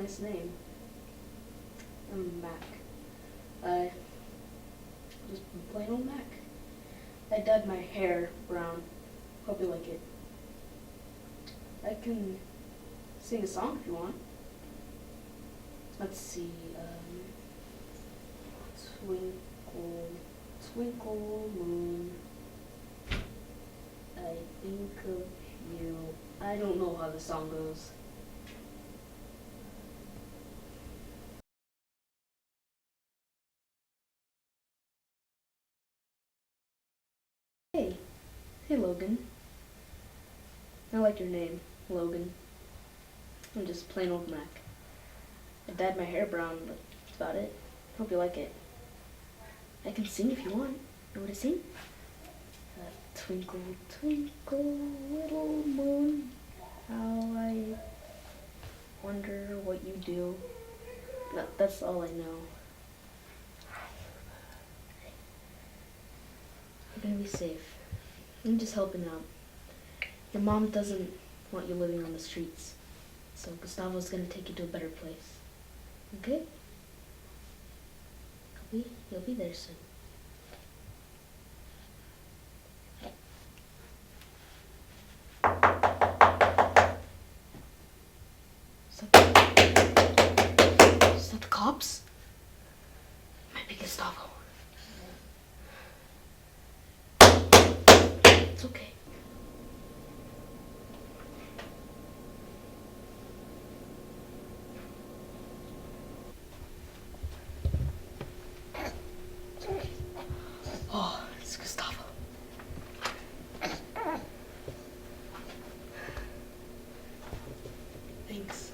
nice name. I'm Mac. I just plain old Mac. I dyed my hair brown. Hope you like it. I can sing a song if you want. Let's see. Twinkle, twinkle moon, I think of you. I don't know how the song goes. Hey. Hey, Logan. I like your name, Logan. I'm just plain old Mac. I dyed my hair brown, but that's about it. Hope you like it. I can sing if you want. You want to sing? Twinkle, twinkle, little moon, how I wonder what you do. No, that's all I know. You're gonna be safe. I'm just helping out. Your mom doesn't want you living on the streets, so Gustavo's gonna take you to a better place. Okay? You'll be there soon. Is that the cops? Might be Gustavo. It's okay. Oh, it's Gustavo. Thanks.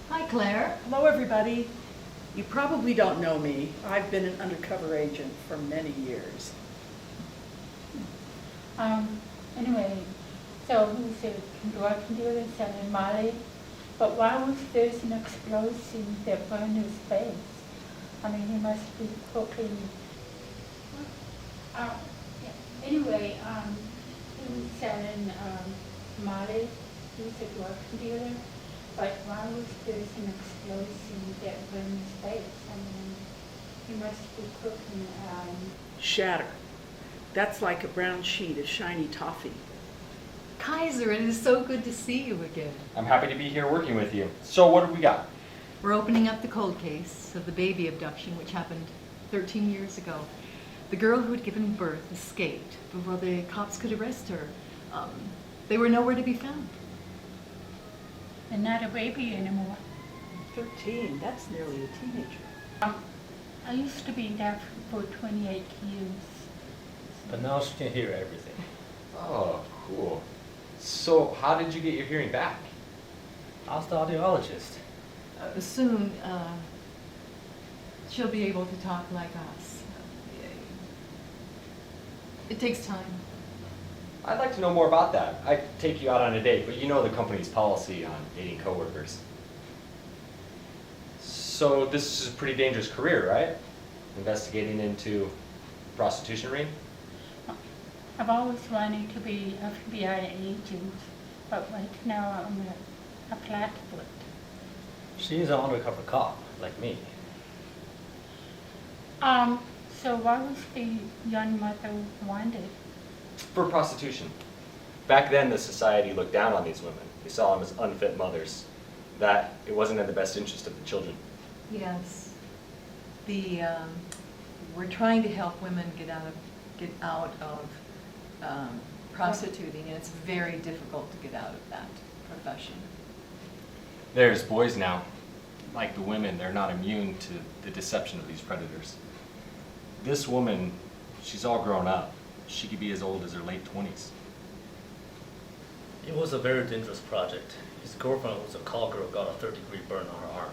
Hi, Claire. Hello, everybody. You probably don't know me. I've been an undercover agent for many years. Anyway, so he's a drug dealer selling Molly, but why was there an explosion that burned his face? I mean, he must be cooking. Anyway, he was selling Molly. He's a drug dealer, but why was there an explosion that burned his face? I mean, he must be cooking. Shatter. That's like a brown sheet of shiny toffee. Kaiser, it is so good to see you again. I'm happy to be here working with you. So what have we got? We're opening up the cold case of the baby abduction, which happened 13 years ago. The girl who had given birth escaped before the cops could arrest her. They were nowhere to be found. And not a baby anymore. 13, that's nearly a teenager. I used to be there for 28 years. But now she can hear everything. Oh, cool. So how did you get your hearing back? Ask the audiologist. Soon, she'll be able to talk like us. It takes time. I'd like to know more about that. I'd take you out on a date, but you know the company's policy on dating coworkers. So this is a pretty dangerous career, right? Investigating into prostitution ring? I've always wanted to be an FBI agent, but right now I'm a flatfoot. She's an undercover cop, like me. So why was the young mother wanted? For prostitution. Back then, the society looked down on these women. They saw them as unfit mothers. That it wasn't in the best interest of the children. Yes. We're trying to help women get out of prostituting, and it's very difficult to get out of that profession. There's boys now. Like the women, they're not immune to the deception of these predators. This woman, she's all grown up. She could be as old as her late 20s. It was a very dangerous project. His girlfriend, who's a call girl, got a third-degree burn on her arm.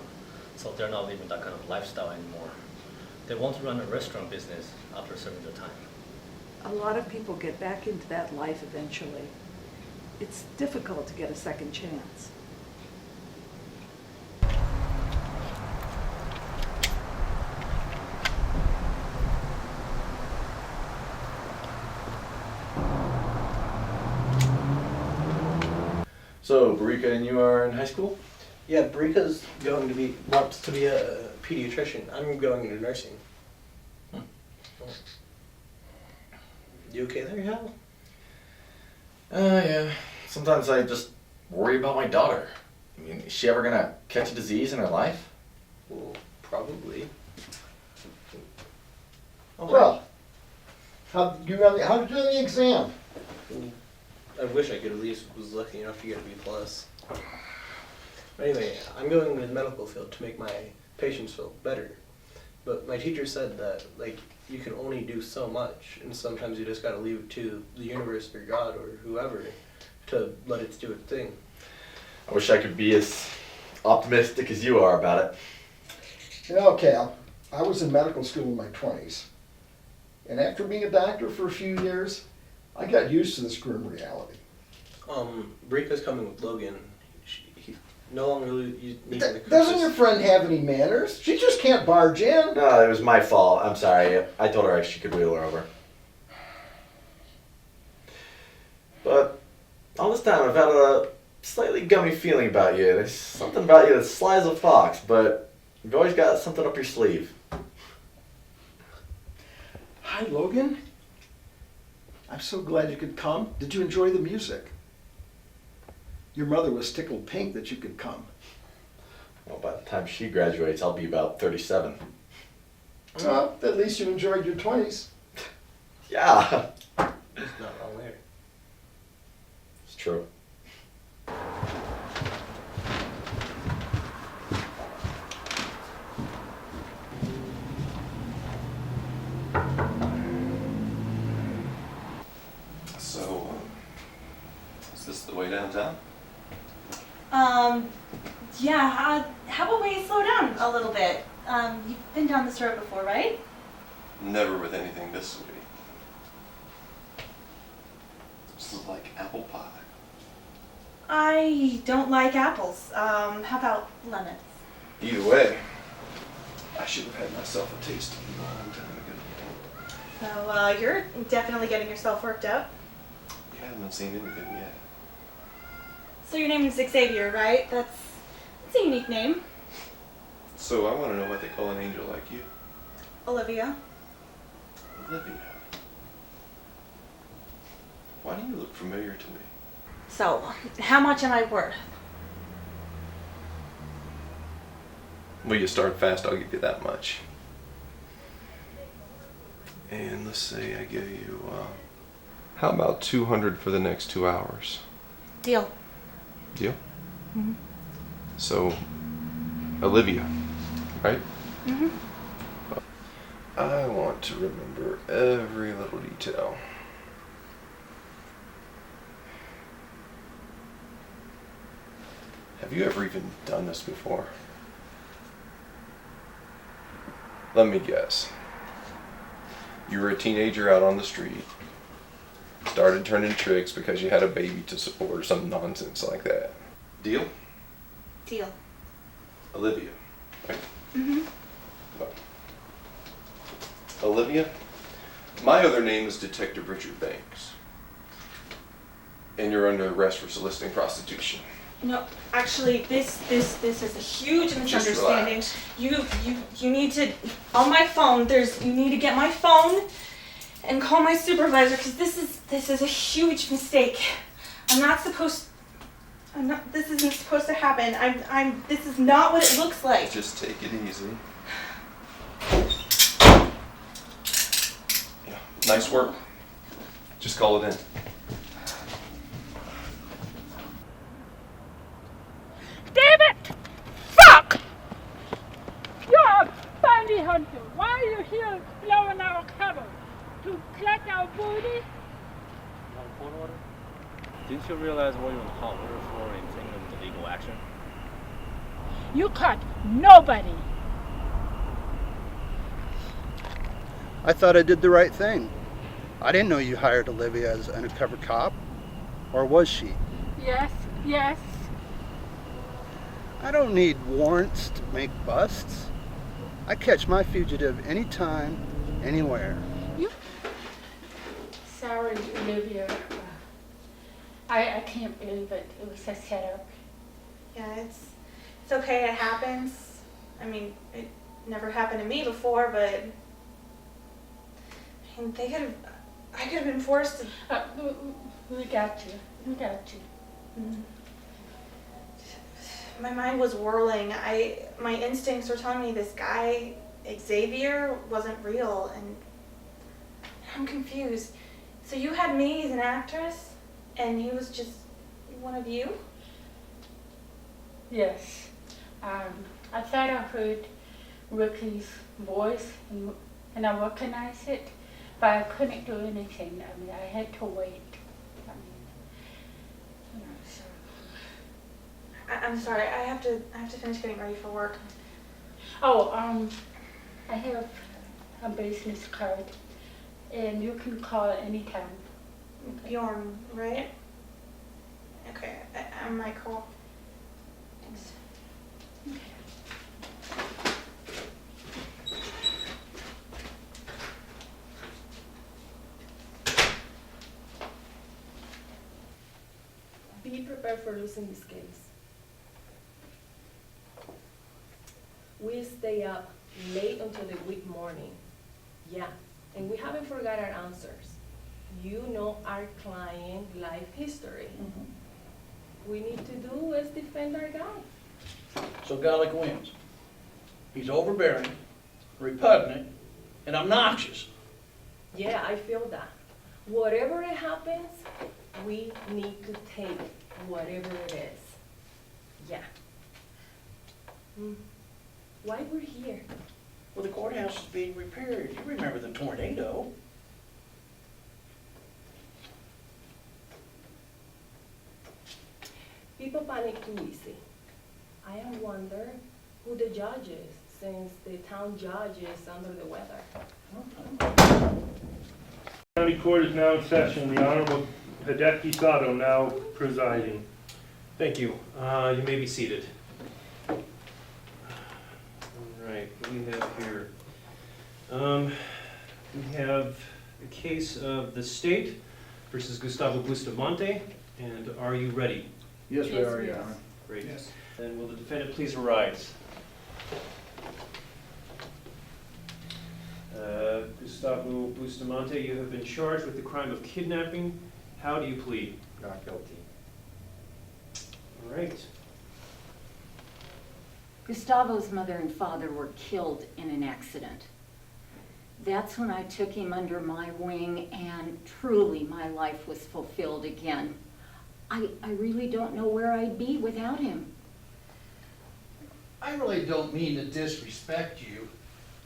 So they're not living that kind of lifestyle anymore. They want to run a restaurant business after serving their time. A lot of people get back into that life eventually. It's difficult to get a second chance. So, Barika and you are in high school? Yeah, Brika's wants to be a pediatrician. I'm going into nursing. You okay there, Hal? Yeah. Sometimes I just worry about my daughter. I mean, is she ever gonna catch a disease in her life? Well, probably. Oh, Well, how did you do the exam? I wish I could at least was lucky enough to get a B plus. But anyway, I'm going into the medical field to make my patients feel better. But my teacher said that you can only do so much, and sometimes you just gotta leave it to the universe or God or whoever to let it do its thing. I wish I could be as optimistic as you are about it. You know, Cal, I was in medical school in my 20s. And after being a doctor for a few years, I got used to this grim reality. Brika's coming with Logan. He no longer needs the Doesn't your friend have any manners? She just can't barge in. No, it was my fault. I'm sorry. I told her she could wheel her over. But all this time I've had a slightly gummy feeling about you. There's something about you that's sly as a fox, but you've always got something up your sleeve. Hi, Logan. I'm so glad you could come. Did you enjoy the music? Your mother was tickled pink that you could come. Well, by the time she graduates, I'll be about 37. Well, at least you enjoyed your 20s. Yeah, He's not wrong there. it's true. So, is this the way downtown? Yeah, how about we slow down a little bit? You've been down this road before, right? Never with anything this sweet. This is like apple pie. I don't like apples. How about lemons? Either way, I should have had myself a taste a long time ago. So, you're definitely getting yourself worked up. You haven't seen anything yet. So your name is Xavier, right? That's a unique name. So I want to know what they call an angel like you. Olivia. Olivia. Why do you look familiar to me? So, how much am I worth? Well, you start fast, I'll give you that much. And let's say I give you, how about 200 for the next 2 hours? Deal. Deal? So, Olivia, right? I want to remember every little detail. Have you ever even done this before? Let me guess. You were a teenager out on the street, started turning tricks because you had a baby to support or some nonsense like that. Deal? Deal. Olivia, right? Well, Olivia, my other name is Detective Richard Banks. And you're under arrest for soliciting prostitution. No, actually, this is a huge misunderstanding. relax. You need to, on my phone, you need to get my phone and call my supervisor, because this is a huge mistake. This isn't supposed to happen. This is not what it looks like. Just take it easy. Yeah, nice work. Just call it in. Damn it! Fuck! You're a bounty hunter. Why are you here blowing our cover? To collect our booty? Court order? Didn't you realize what you're on hot water for and taking them to legal action? You caught nobody. I thought I did the right thing. I didn't know you hired Olivia as an undercover cop. Or was she? Yes, yes. I don't need warrants to make busts. I catch my fugitive anytime, anywhere. Sorry, Olivia. I can't believe it. It was a setup. Yeah, it's okay. It happens. I mean, it never happened to me before, but I mean, I could have been forced to. We got you. We got you. My mind was whirling. My instincts were telling me this guy Xavier wasn't real, and I'm confused. So you had me as an actress, and he was just one of you? Yes. I thought I heard Ricky's voice, and I recognized it, but I couldn't do anything. I mean, I had to wait. I mean, you know, so. I'm sorry. I have to finish getting ready for work. Oh, I have a business card, and you can call anytime. Bjorn, right? Okay, I might call. Thanks. Be prepared for losing this case. We stay up late until the week morning. Yeah, and we haven't forgot our answers. You know our client life history. We need to do is defend our guy. So Gallic wins. He's overbearing, repugnant, and obnoxious. Yeah, I feel that. Whatever it happens, we need to take whatever it is. Yeah. Why we're here? Well, the courthouse is being repaired. You remember the tornado. People panic too easy. I wonder who the judge is, since the town judge is under the weather. County Court is now in session. The Honorable Hideki Sato now presiding. Thank you. You may be seated. All right, what do we have here? We have a case of the state versus Gustavo Bustamante, and are you ready? Yes, we are, Your Honor. Great. Then will the defendant please arise? Gustavo Bustamante, you have been charged with the crime of kidnapping. How do you plead? Not guilty. All right. Gustavo's mother and father were killed in an accident. That's when I took him under my wing, and truly my life was fulfilled again. I really don't know where I'd be without him. I really don't mean to disrespect you,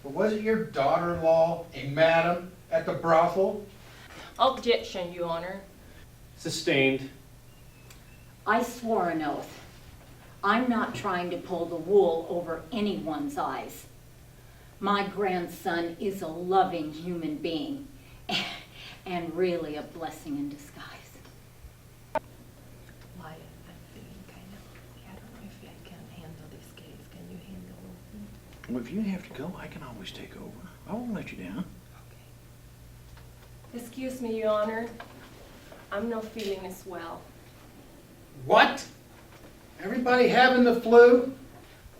but wasn't your daughter-in-law a madam at the brothel? Objection, Your Honor. Sustained. I swore an oath. I'm not trying to pull the wool over anyone's eyes. My grandson is a loving human being and really a blessing in disguise. Wyatt, I'm feeling kind of, I don't know if I can handle this case. Can you handle it? Well, if you have to go, I can always take over. I won't let you down. Excuse me, Your Honor. I'm not feeling as well. What? Everybody having the flu?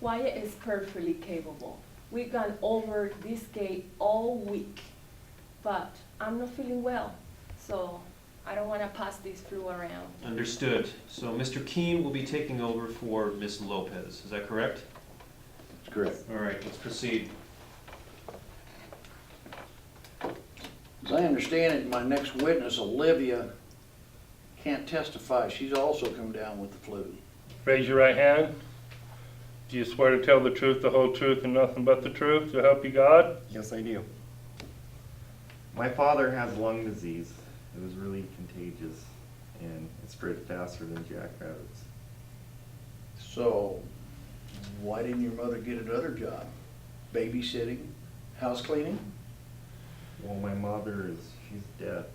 Wyatt is perfectly capable. We've gone over this case all week, but I'm not feeling well, so I don't want to pass this flu around. Understood. So Mr. Keene will be taking over for Ms. Lopez. Is that correct? That's correct. All right, let's proceed. As I understand it, my next witness, Olivia, can't testify. She's also come down with the flu. Raise your right hand. Do you swear to tell the truth, the whole truth, and nothing but the truth, so help you God? Yes, I do. My father has lung disease. It was really contagious, and it spread faster than jackrabbits. So, why didn't your mother get another job? Babysitting? House cleaning? Well, my mother she's deaf,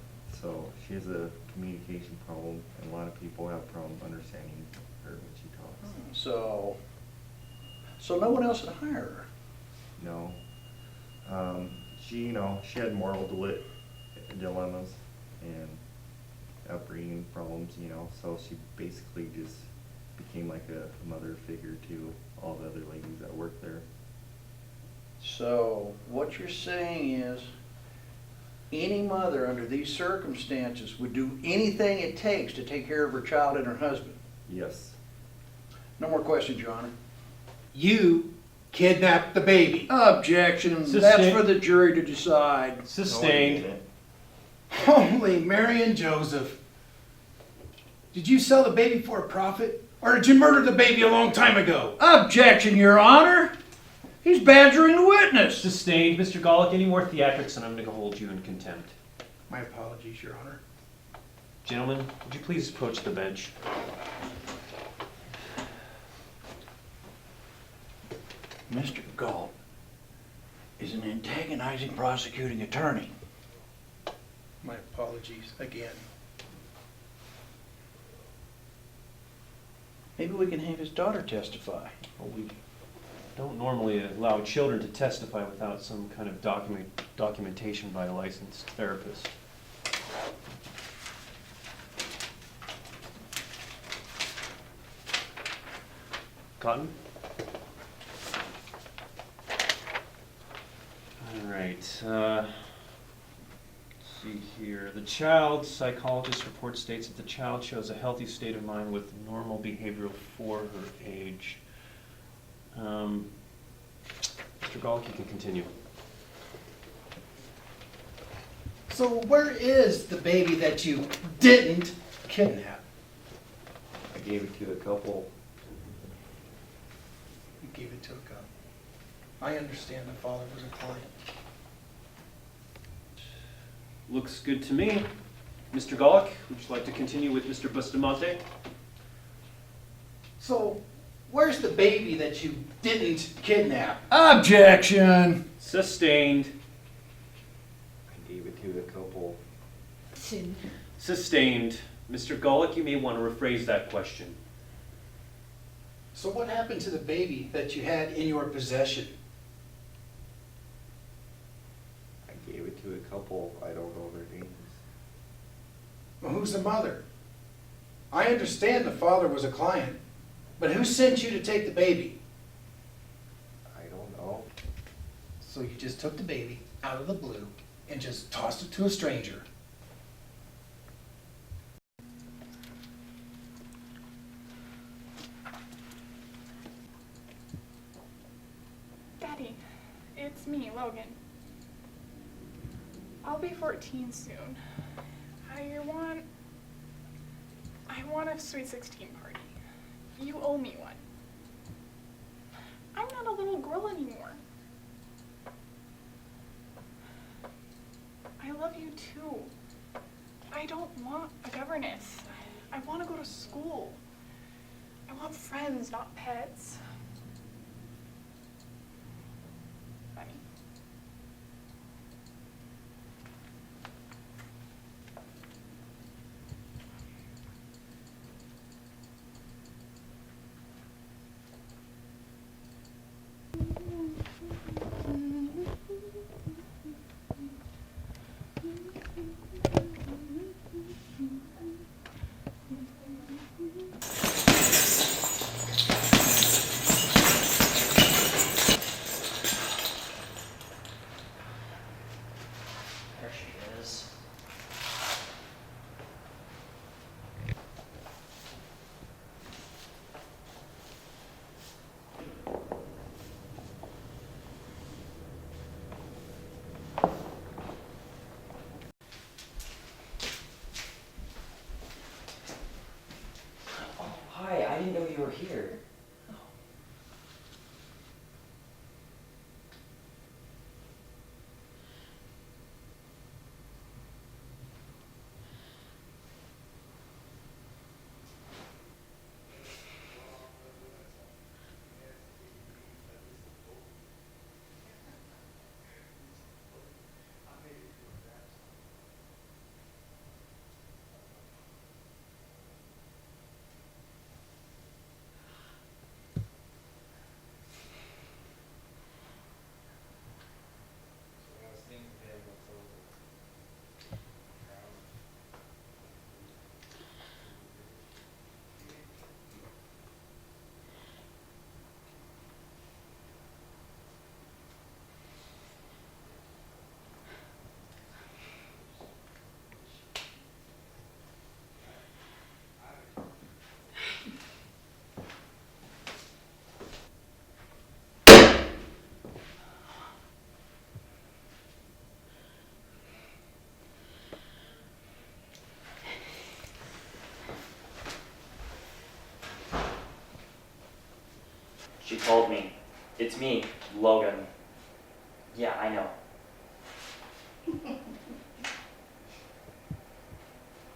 so she has a communication problem, and a lot of people have problems understanding her when she talks. So no one else would hire her? No. She had moral dilemmas, and upbringing problems, you know, so she basically just became like a mother figure to all the other ladies that work there. So, what you're saying is, any mother under these circumstances would do anything it takes to take care of her child and her husband? Yes. No more questions, Your Honor. You kidnapped the baby. Objection. That's Sustained. for the jury to decide. Sustained. Holy Mary and Joseph. Did you sell the baby for a profit? Or did you murder the baby a long time ago? Objection, Your Honor. He's badgering the witness. Sustained, Mr. Golick. Any more theatrics and I'm going to hold you in contempt. My apologies, Your Honor. Gentlemen, would you please approach the bench? Mr. Galt is an antagonizing prosecuting attorney. My apologies again. Maybe we can have his daughter testify. Well, we don't normally allow children to testify without some kind of documentation by a licensed therapist. Cotton? All right. Let's see here. The child's psychologist report states that the child shows a healthy state of mind with normal behavior for her age. Mr. Golick, you can continue. So where is the baby that you didn't kidnap? I gave it to the couple. You gave it to a couple. I understand the father was a client. Looks good to me. Mr. Golick, would you like to continue with Mr. Bustamante? So where's the baby that you didn't kidnap? Objection. Sustained. I gave it to the couple. Sustained. Mr. Golick, you may want to rephrase that question. So what happened to the baby that you had in your possession? I gave it to a couple. I don't know their names. Well, who's the mother? I understand the father was a client, but who sent you to take the baby? I don't know. So you just took the baby out of the blue and just tossed it to a stranger. Daddy, it's me, Logan. I'll be 14 soon. I want a sweet 16 party. You owe me one. I'm not a little girl anymore. I love you too. I don't want a governess. I want to go to school. I want friends, not pets. Funny. There she is. Oh, hi, I didn't know you were here. She told me. It's me, Logan. Yeah, I know.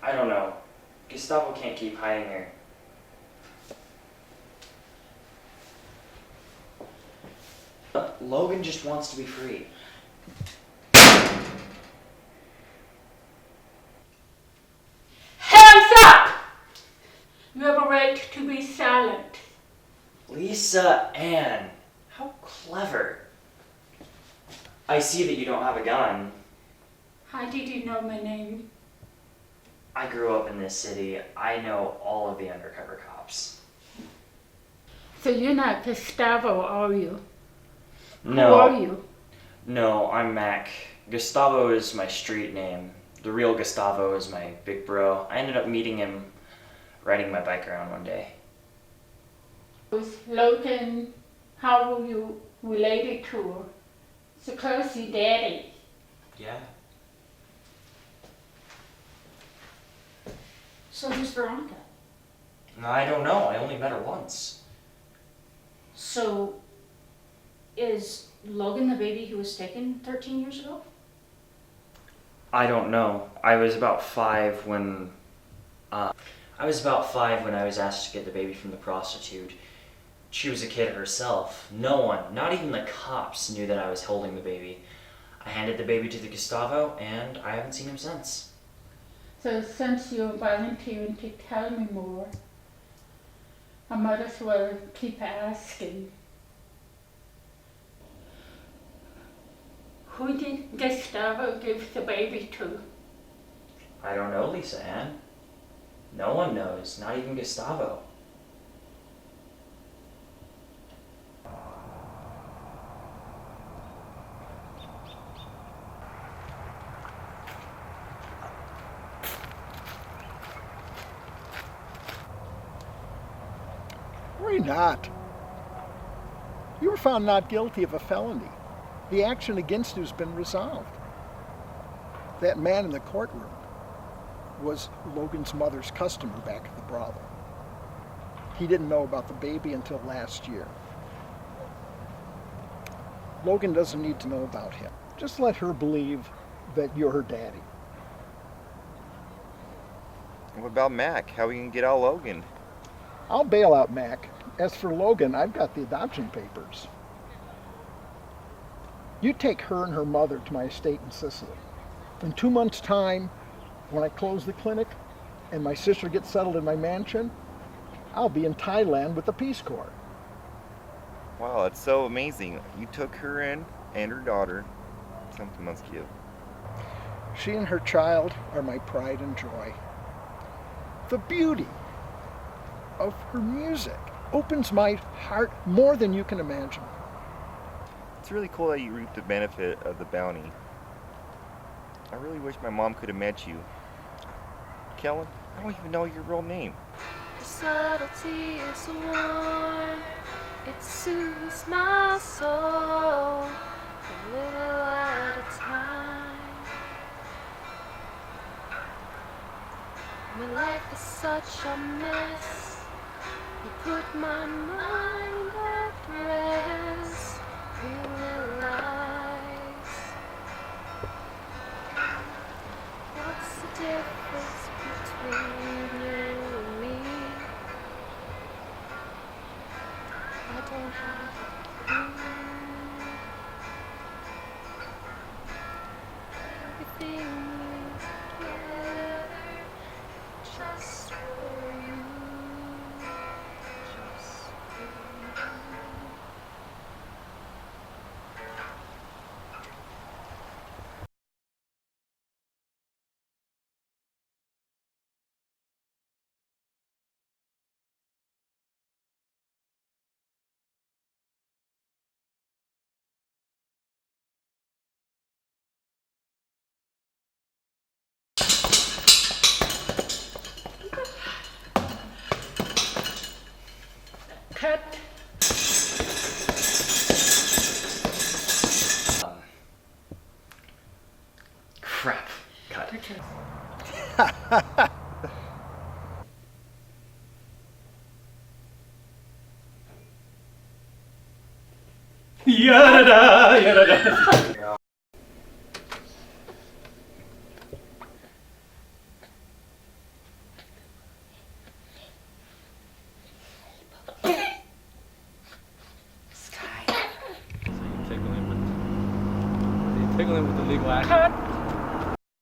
I don't know. Gustavo can't keep hiding her. Logan just wants to be free. Hands up! You have a right to be silent. Lisa Ann, how clever. I see that you don't have a gun. How did you know my name? I grew up in this city. I know all of the undercover cops. So you're not Gustavo, are you? No. Who are you? No, I'm Mac. Gustavo is my street name. The real Gustavo is my big bro. I ended up meeting him riding my bike around one day. Logan, how were you related to her? Sikorsky daddy. Yeah. So who's Veronica? I don't know. I only met her once. So is Logan the baby who was taken 13 years ago? I don't know. I was about 5 when I was asked to get the baby from the prostitute. She was a kid herself. No one, not even the cops, knew that I was holding the baby. I handed the baby to the Gustavo, and I haven't seen him since. So since you're volunteering to tell me more, I might as well keep asking. Who did Gustavo give the baby to? I don't know, Lisa Ann. No one knows, not even Gustavo. Worry not. You were found not guilty of a felony. The action against you has been resolved. That man in the courtroom was Logan's mother's customer back at the brothel. He didn't know about the baby until last year. Logan doesn't need to know about him. Just let her believe that you're her daddy. What about Mac? How are we gonna get out Logan? I'll bail out Mac. As for Logan, I've got the adoption papers. You take her and her mother to my estate in Sicily. In 2 months' time, when I close the clinic and my sister gets settled in my mansion, I'll be in Thailand with the Peace Corps. Wow, that's so amazing. You took her in and her daughter. Something must give. She and her child are my pride and joy. The beauty of her music opens my heart more than you can imagine. It's really cool that you reaped the benefit of the bounty. I really wish my mom could have met you. Kellen, I don't even know your real name. The subtlety is warm, it soothes my soul, a little at a time. My life is such a mess, you put my mind at rest, realize what's the difference between you and me? I don't have a clue. Everything Yada-da, yada-da. So you tickle him with the legal action. Cut.